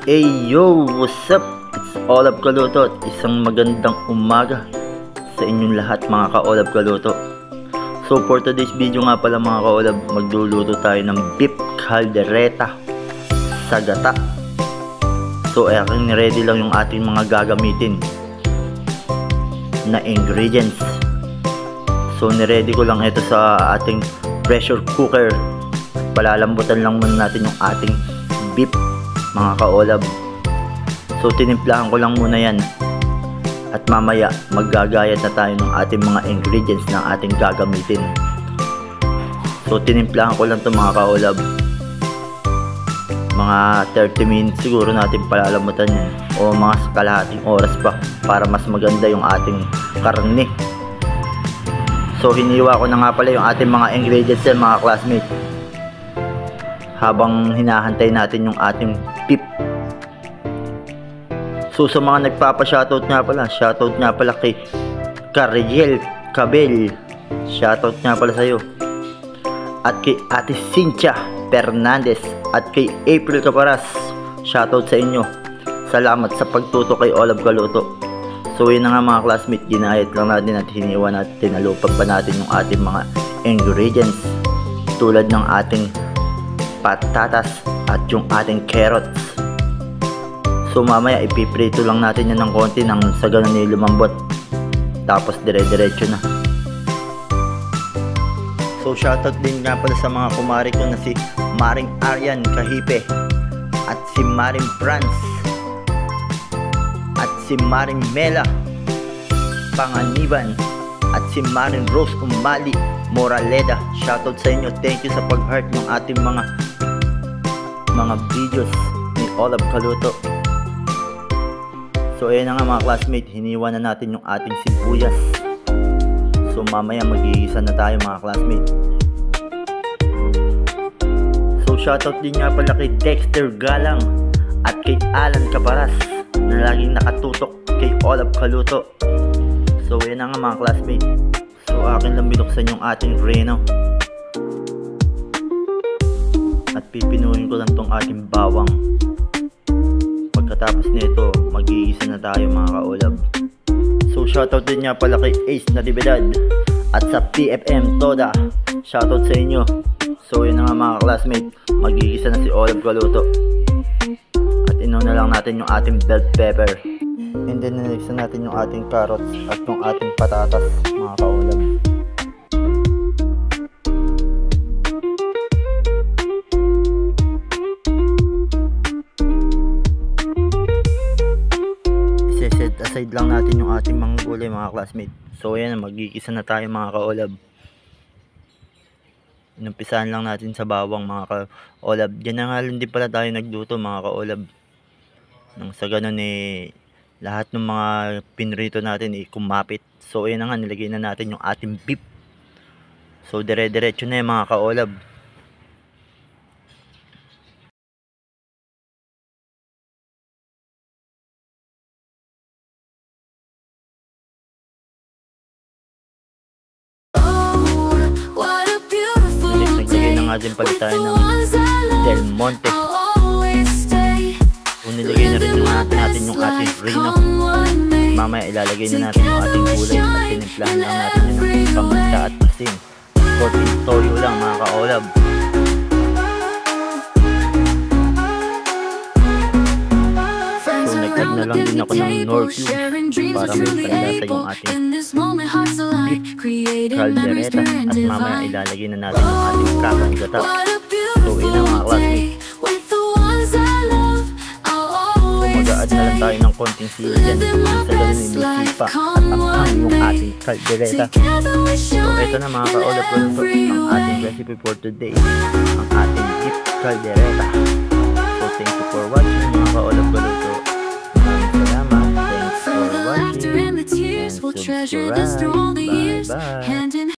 Hey yo, what's up? It's Olab Kaluto at isang magandang umaga sa inyong lahat mga ka-Olab Kaluto. So for today's video nga pala mga ka-Olab, magluluto tayo ng beef caldereta sa gata. So aking ready lang yung ating mga gagamitin na ingredients. So niready ko lang ito sa ating pressure cooker. Palalambutan lang muna natin yung ating beef mga ka-Olab. So tinimplahan ko lang muna yan at mamaya maggagayat na tayo ng ating mga ingredients na ating gagamitin. So tinimplahan ko lang to mga ka-Olab, mga 30 minutes siguro natin palalambutan yan, o mga kalahating oras pa para mas maganda yung ating karne. So hiniwa ko na nga pala yung ating mga ingredients yan mga classmates habang hinahantay natin yung ating beef. So sa mga nagpapa-shoutout nga pala kay Cariel Cabel, shoutout nga pala sa'yo, at kay Ate Cynthia Fernandez at kay April Caparas, shoutout sa inyo. Salamat sa pagtuto kay Olab Kaluto. So yun na nga mga classmates, ginayat lang natin at hiniwa natin, tinalupag pa natin yung ating mga ingredients tulad ng ating patatas at yung ating carrots. So mamaya ipiprito lang natin yan ng konti nang sa ganun ay lumambot, tapos dire-diretso na. So shoutout din nga pala sa mga kumari ko na si Maring Arian Kahipe at si Maring France at si Maring Mela Panganiban at si Maring Rose Umali Moraleda. Shoutout sa inyo, thank you sa pag-heart ng ating mga videos ni Olab Kaluto. So ayan na nga mga classmates, hiniwa na natin yung ating sibuyas. So mamaya magigisa na tayo mga classmates. So shoutout din nga pala kay Dexter Galang at kay Alan Caparas na laging nakatutok kay Olab Kaluto. So ayan na nga mga classmates, so akin lang binuksan yung ating reno at pipinuhin ko lang tong ating bawang. Pagkatapos nito magigisa na tayo mga ka-Olab. So shoutout din nga pala kay Ace Natividad at sa PFM Toda, shoutout sa inyo. So yun na nga mga classmates, magigisa na si Olab Kaluto at inuna lang natin yung ating bell pepper, and then niligsan natin yung ating carrots at yung ating patatas mga ka-Olab. Set aside lang natin yung ating mga gulay mga classmates. So ayan, magigisa na tayo mga ka-Olab. Inumpisahan lang natin sa bawang mga ka-Olab. Diyan na nga lang din pala tayo nagluto mga ka-Olab, nang sa ganun lahat ng mga pinrito natin kumapit. So ayan na nga, nilagay na natin yung ating beef. So dire-diretso na yung mga ka-Olab. Din pala tayo ng Del Monte. So nilagay na rin natin yung ating reno. Mamaya ilalagay na natin yung ating gulay at tinimplahan lang natin yung paminta at asin. Konting toyo lang mga ka-Olab. So nagtag na lang din ako ng Knorr cube para may panlasa yung ating beef caldereta at mamaya ilalagay na natin yung ating kakang gata. So yun na mga classmates. So mag-a-add na lang tayo ng konting sili dyan sa ganun yung pa at ang yung ating caldereta. So ito na mga ka-Olab Kaluto, ang ating recipe for today, ang ating beef caldereta. So thank you for watching mga ka-Olab Kaluto. Salamat, thanks for watching and subscribe. Bye bye.